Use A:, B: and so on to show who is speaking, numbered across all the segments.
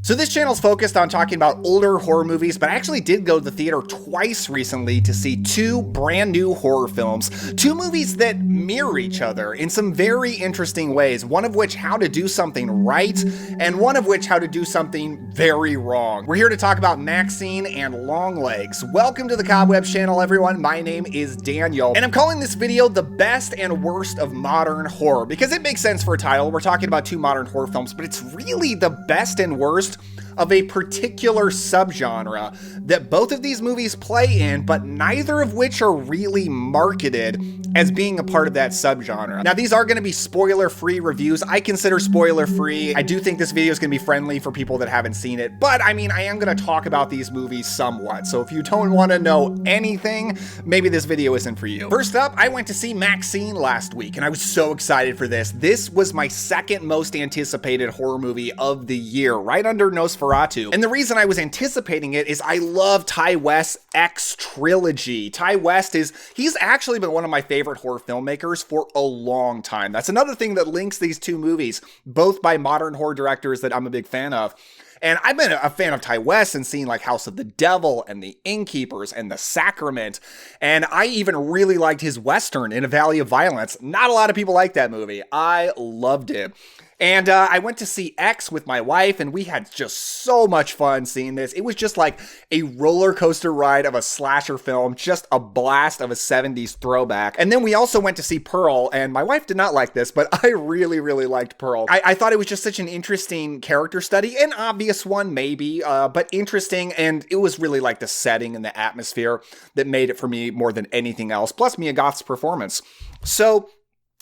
A: So this channel's focused on talking about older horror movies, but I actually did go to the theater twice recently to see two brand new horror films, two movies that mirror each other in some very interesting ways, one of which how to do something right, and one of which how to do something very wrong. We're here to talk about Maxine and Longlegs. Welcome to the Cobwebs channel, everyone. My name is Daniel, and I'm calling this video the best and worst of modern horror, because it makes sense for a title. We're talking about two modern horror films, but it's really the best and worst of a particular subgenre that both of these movies play in, but neither of which are really marketed as being a part of that subgenre. Now, these are going to be spoiler-free reviews. I consider spoiler-free. I do think this video is going to be friendly for people that haven't seen it, but I mean, I am going to talk about these movies somewhat. So if you don't want to know anything, maybe this video isn't for you. First up, I went to see Maxine last week, and I was so excited for this. This was my second most anticipated horror movie of the year, right under Nosferatu. And the reason I was anticipating it is I love Ti West's X trilogy. Ti West he's actually been one of my favorite horror filmmakers for a long time. That's another thing that links these two movies, both by modern horror directors that I'm a big fan of. And I've been a fan of Ti West and seen like House of the Devil and The Innkeepers and The Sacrament. And I even really liked his Western, In a Valley of Violence. Not a lot of people like that movie. I loved it. And I went to see X with my wife, and we had just so much fun seeing this. It was just like a roller coaster ride of a slasher film, just a blast of a 70s throwback. And then we also went to see Pearl, and my wife did not like this, but I really, really liked Pearl. I thought it was just such an interesting character study, an obvious one maybe, but interesting, and it was really like the setting and the atmosphere that made it for me more than anything else, plus Mia Goth's performance. So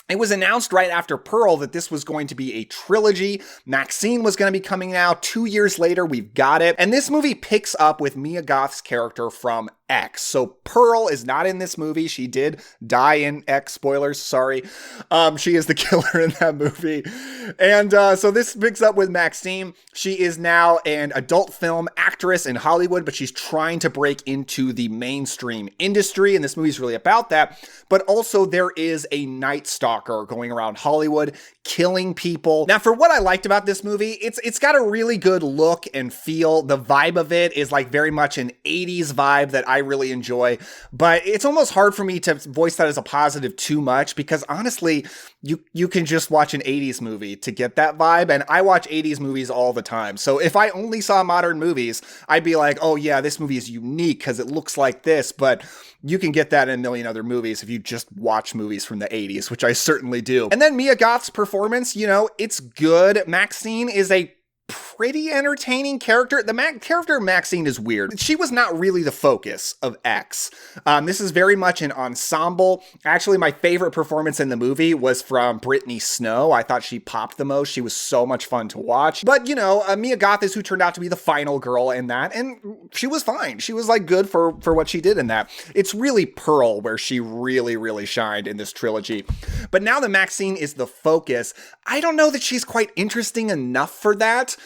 A: it was announced right after Pearl that this was going to be a trilogy. Maxine was going to be coming out 2 years later. We've got it. And this movie picks up with Mia Goth's character from X. So Pearl is not in this movie. She did die in X. Spoilers, sorry. She is the killer in that movie. And so this picks up with Maxine. She is now an adult film actress in Hollywood, but she's trying to break into the mainstream industry. And this movie is really about that. But also there is a Night Stalker going around Hollywood, killing people. Now, for what I liked about this movie, it's got a really good look and feel. The vibe of it is like very much an 80s vibe that I really enjoy, but it's almost hard for me to voice that as a positive too much, because honestly, you can just watch an 80s movie to get that vibe, and I watch 80s movies all the time. So if I only saw modern movies, I'd be like, oh yeah, this movie is unique because it looks like this, but you can get that in a million other movies if you just watch movies from the 80s, which I certainly do. And then Mia Goth's performance, you know, it's good. Maxine is a pretty entertaining character. The character Maxine is weird. She was not really the focus of X. This is very much an ensemble. Actually, my favorite performance in the movie was from Brittany Snow. I thought she popped the most. She was so much fun to watch. But, you know, Mia Goth is who turned out to be the final girl in that, and she was fine. She was, like, good for what she did in that. It's really Pearl where she really, really shined in this trilogy. But now that Maxine is the focus, I don't know that she's quite interesting enough for that.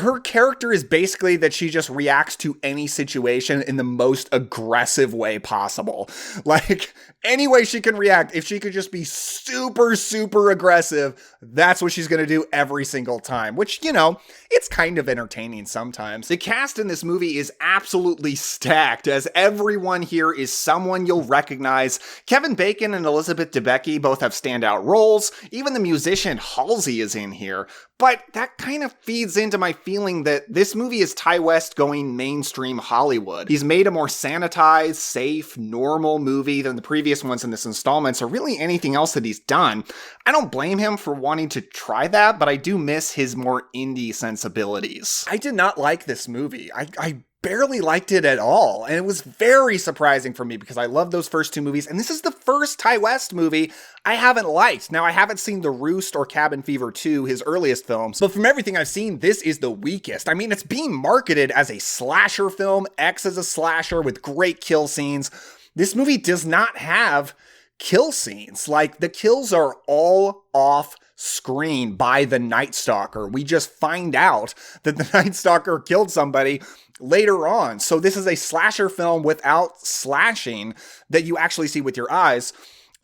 A: Her character is basically that she just reacts to any situation in the most aggressive way possible. Like, any way she can react, if she could just be super, super aggressive, that's what she's going to do every single time, which, you know, it's kind of entertaining sometimes. The cast in this movie is absolutely stacked, as everyone here is someone you'll recognize. Kevin Bacon and Elizabeth Debicki both have standout roles. Even the musician Halsey is in here. But that kind of feeds into my feeling that this movie is Ti West going mainstream Hollywood. He's made a more sanitized, safe, normal movie than the previous ones in this installment, so really anything else that he's done, I don't blame him for wanting to try that, but I do miss his more indie sensibilities. I did not like this movie. I barely liked it at all, and it was very surprising for me because I love those first two movies, and this is the first Ti West movie I haven't liked. Now, I haven't seen The Roost or Cabin Fever 2, his earliest films, but from everything I've seen, this is the weakest. I mean, it's being marketed as a slasher film. X is a slasher with great kill scenes. This movie does not have kill scenes. Like, the kills are all off screen by the Night Stalker. We just find out that the Night Stalker killed somebody later on. So this is a slasher film without slashing that you actually see with your eyes.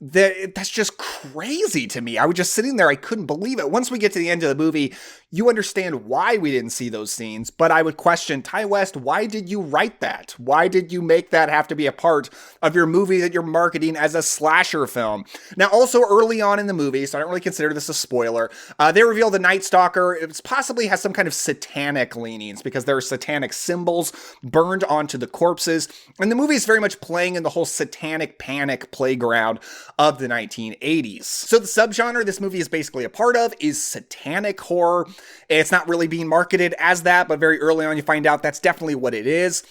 A: That's just crazy to me. I was just sitting there. I couldn't believe it. Once we get to the end of the movie, you understand why we didn't see those scenes. But I would question, Ty West, why did you write that? Why did you make that have to be a part of your movie that you're marketing as a slasher film? Now, also early on in the movie, so I don't really consider this a spoiler, they reveal the Night Stalker possibly has some kind of satanic leanings because there are satanic symbols burned onto the corpses. And the movie is very much playing in the whole satanic panic playground of the 1980s. So the subgenre this movie is basically a part of is satanic horror. It's not really being marketed as that, but very early on you find out that's definitely what it is.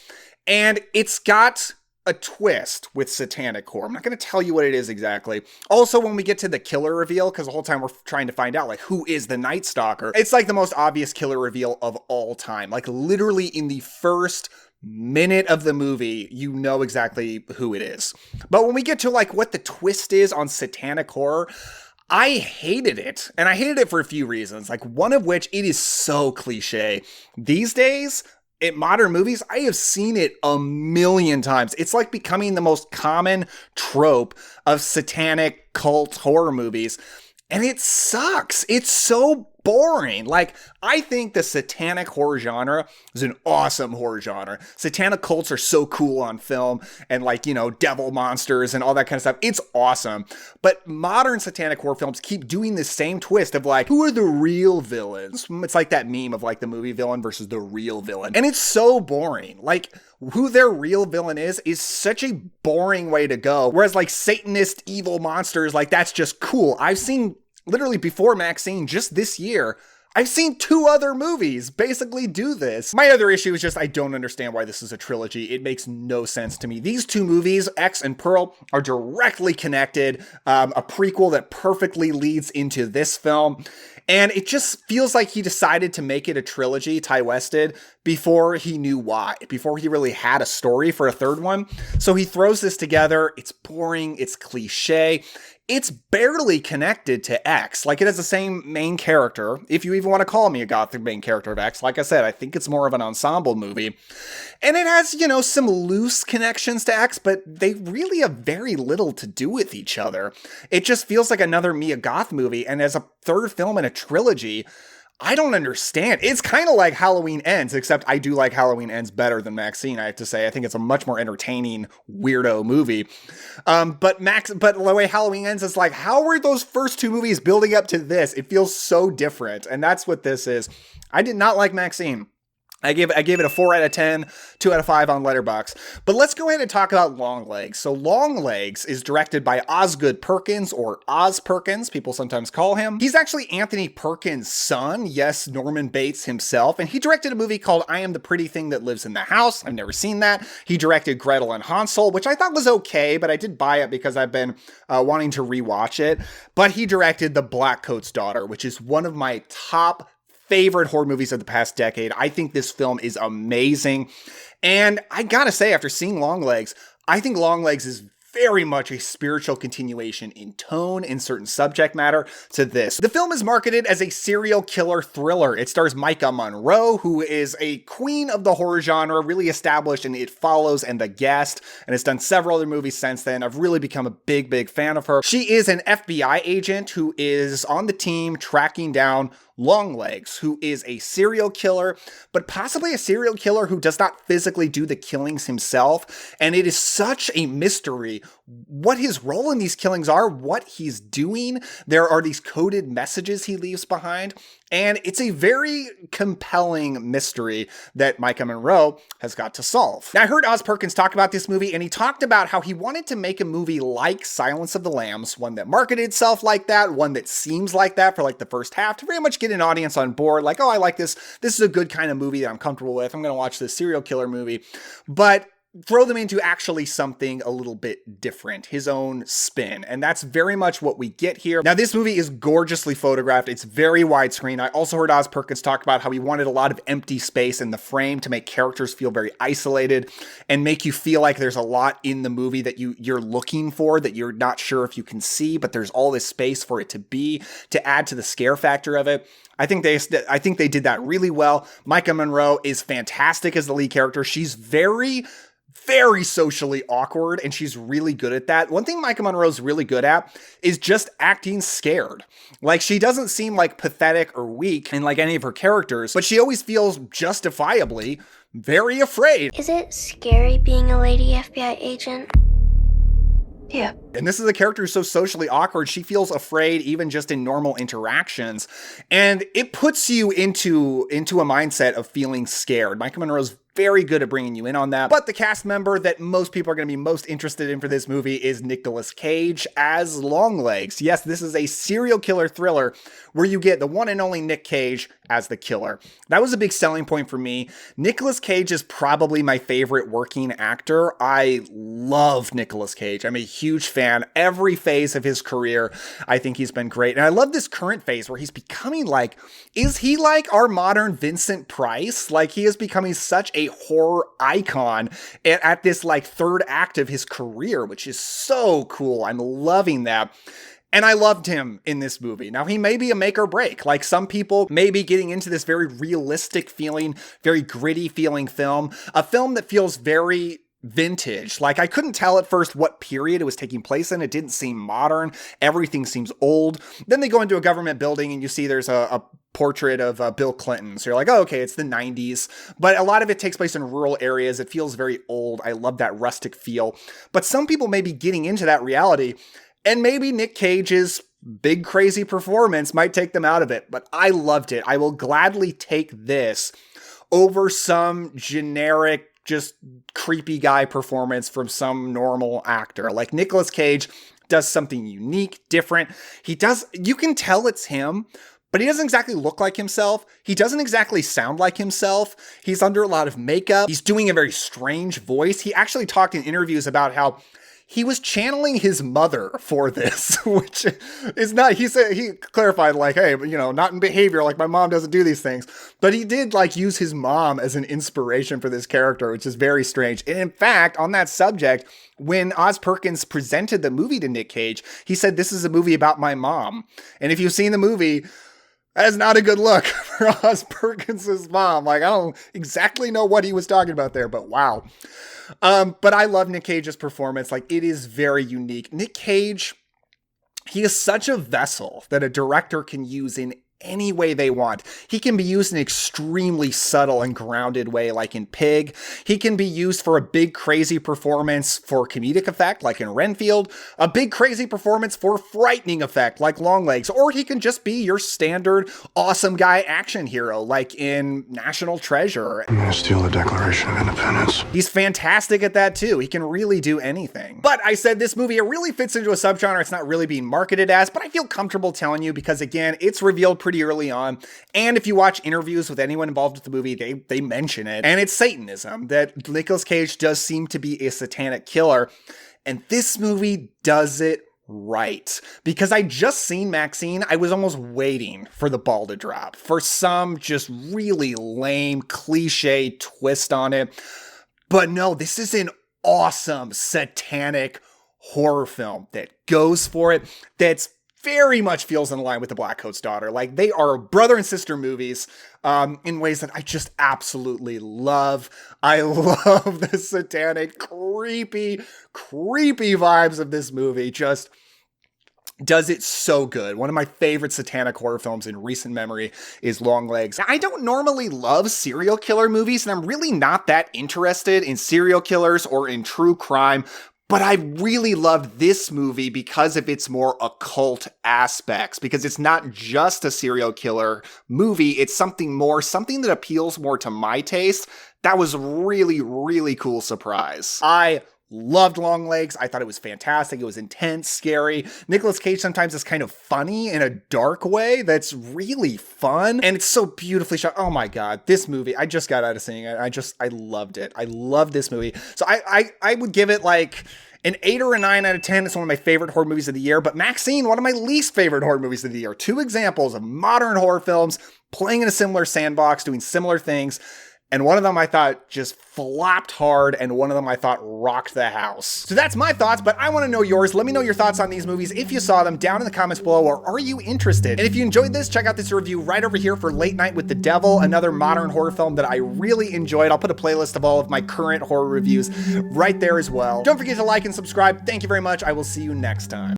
A: And it's got a twist with satanic horror. I'm not going to tell you what it is exactly. Also, when we get to the killer reveal, because the whole time we're trying to find out, like, who is the Night Stalker, it's like the most obvious killer reveal of all time. Like, literally in the first minute of the movie, you know exactly who it is. But when we get to like what the twist is on satanic horror, I hated it. And I hated it for a few reasons. Like one of which, it is so cliche. These days, in modern movies, I have seen it a million times. It's like becoming the most common trope of satanic cult horror movies. And it sucks. It's so boring. Like, I think the satanic horror genre is an awesome horror genre. Satanic cults are so cool on film and like, you know, devil monsters and all that kind of stuff. It's awesome. But modern satanic horror films keep doing the same twist of like, who are the real villains? It's like that meme of like the movie villain versus the real villain. And it's so boring. Like, who their real villain is such a boring way to go. Whereas like Satanist evil monsters, like that's just cool. I've seen literally before Maxine, just this year, I've seen 2 other movies basically do this. My other issue is just I don't understand why this is a trilogy. It makes no sense to me. These 2 movies, X and Pearl, are directly connected. A prequel that perfectly leads into this film. And it just feels like he decided to make it a trilogy, Ty West did, before he knew why, before he really had a story for a third one. So he throws this together. It's boring. It's cliche. It's barely connected to X. Like, it has the same main character, if you even want to call me a gothic main character of X. Like I said, I think it's more of an ensemble movie. And it has, you know, some loose connections to X, but they really have very little to do with each other. It just feels like another Mia Goth movie, and as a third film in a trilogy, I don't understand. It's kind of like Halloween Ends, except I do like Halloween Ends better than Maxine, I have to say. I think it's a much more entertaining, weirdo movie. But the way Halloween Ends is like, how were those first 2 movies building up to this? It feels so different, and that's what this is. I did not like Maxine. I gave it a 4 out of 10, 2 out of 5 on Letterboxd. But let's go ahead and talk about Longlegs. So Longlegs is directed by Osgood Perkins, or Oz Perkins, people sometimes call him. He's actually Anthony Perkins' son, yes, Norman Bates himself, and he directed a movie called I Am the Pretty Thing That Lives in the House. I've never seen that. He directed Gretel and Hansel, which I thought was okay, but I did buy it because I've been wanting to rewatch it. But he directed The Blackcoat's Daughter, which is one of my top favorite horror movies of the past decade. I think this film is amazing. And I gotta say, after seeing Longlegs, I think Longlegs is very much a spiritual continuation in tone and certain subject matter to this. The film is marketed as a serial killer thriller. It stars Micah Monroe, who is a queen of the horror genre, really established in It Follows and The Guest, and has done several other movies since then. I've really become a big fan of her. She is an FBI agent who is on the team tracking down Longlegs, who is a serial killer, but possibly a serial killer who does not physically do the killings himself. And it is such a mystery what his role in these killings are, what he's doing. There are these coded messages he leaves behind. And it's a very compelling mystery that Micah Monroe has got to solve. Now, I heard Oz Perkins talk about this movie, and he talked about how he wanted to make a movie like Silence of the Lambs, one that marketed itself like that, one that seems like that for like the first half, to very much get an audience on board. Like, oh, I like this. This is a good kind of movie that I'm comfortable with. I'm going to watch this serial killer movie. But throw them into actually something a little bit different, his own spin. And that's very much what we get here. Now, this movie is gorgeously photographed. It's very widescreen. I also heard Oz Perkins talk about how he wanted a lot of empty space in the frame to make characters feel very isolated and make you feel like there's a lot in the movie that you're looking for, that you're not sure if you can see, but there's all this space for it to be, to add to the scare factor of it. I think they did that really well. Micah Monroe is fantastic as the lead character. She's very very socially awkward, and she's really good at that. One thing Maika Monroe's really good at is just acting scared. Like, she doesn't seem like pathetic or weak in like any of her characters, but she always feels justifiably very afraid.
B: Is it scary being a lady FBI agent?
C: Yeah.
A: And this is a character who's so socially awkward, she feels afraid even just in normal interactions. And it puts you into a mindset of feeling scared. Maika Monroe's very good at bringing you in on that. But the cast member that most people are going to be most interested in for this movie is Nicolas Cage as Longlegs. Yes, this is a serial killer thriller where you get the one and only Nick Cage as the killer. That was a big selling point for me. Nicolas Cage is probably my favorite working actor. I love Nicolas Cage. I'm a huge fan. Every phase of his career, I think he's been great. And I love this current phase where he's becoming like, is he like our modern Vincent Price? Like, he is becoming such a horror icon at this like third act of his career, which is so cool. I'm loving that. And I loved him in this movie. Now, he may be a make or break. Like, some people may be getting into this very realistic feeling, very gritty feeling film, a film that feels very vintage. Like, I couldn't tell at first what period it was taking place in. It didn't seem modern. Everything seems old. Then they go into a government building and you see there's a portrait of Bill Clinton. So you're like, oh, okay, it's the 90s. But a lot of it takes place in rural areas. It feels very old. I love that rustic feel. But some people may be getting into that reality, and maybe Nick Cage's big crazy performance might take them out of it. But I loved it. I will gladly take this over some generic, just creepy guy performance from some normal actor. Like, Nicolas Cage does something unique, different. You can tell it's him, but he doesn't exactly look like himself. He doesn't exactly sound like himself. He's under a lot of makeup. He's doing a very strange voice. He actually talked in interviews about how he was channeling his mother for this, which is not, he clarified like, hey, not in behavior, like my mom doesn't do these things. But he did like use his mom as an inspiration for this character, which is very strange. And in fact, on that subject, when Oz Perkins presented the movie to Nick Cage, he said, this is a movie about my mom. And if you've seen the movie, that is not a good look for Oz Perkins' mom. Like, I don't exactly know what he was talking about there, but wow. But I love Nick Cage's performance. Like, it is very unique. Nick Cage, he is such a vessel that a director can use in any way they want. He can be used in an extremely subtle and grounded way, like in Pig. He can be used for a big crazy performance for comedic effect, like in Renfield, a big crazy performance for frightening effect, like Longlegs, or he can just be your standard awesome guy action hero, like in National Treasure.
D: I'm gonna steal the Declaration of Independence.
A: He's fantastic at that too. He can really do anything. But I said this movie, it really fits into a subgenre it's not really being marketed as, but I feel comfortable telling you because, again, it's revealed pretty early on. And if you watch interviews with anyone involved with the movie, they mention it. And it's Satanism, that Nicolas Cage does seem to be a satanic killer. And this movie does it right. Because I just seen Maxine, I was almost waiting for the ball to drop, for some just really lame cliche twist on it. But no, this is an awesome satanic horror film that goes for it, that's very much feels in line with The Black Coat's Daughter. Like, they are brother and sister movies in ways that I just absolutely love. I love the satanic, creepy vibes of this movie. Just does it so good. One of my favorite satanic horror films in recent memory is Longlegs. I don't normally love serial killer movies, and I'm really not that interested in serial killers or in true crime. But I really loved this movie because of its more occult aspects, because it's not just a serial killer movie, it's something more, something that appeals more to my taste. That was a really, really cool surprise. I loved Longlegs. I thought it was fantastic. It was intense, scary. Nicolas Cage sometimes is kind of funny in a dark way that's really fun. And it's so beautifully shot. Oh my God, this movie, I just got out of seeing it. I loved it. I love this movie. So I would give it like an 8 or a 9 out of 10. It's one of my favorite horror movies of the year. But Maxine, one of my least favorite horror movies of the year. Two examples of modern horror films playing in a similar sandbox, doing similar things. And one of them I thought just flopped hard, and one of them I thought rocked the house. So that's my thoughts, but I want to know yours. Let me know your thoughts on these movies if you saw them down in the comments below, or are you interested? And if you enjoyed this, check out this review right over here for Late Night with the Devil, another modern horror film that I really enjoyed. I'll put a playlist of all of my current horror reviews right there as well. Don't forget to like and subscribe. Thank you very much. I will see you next time.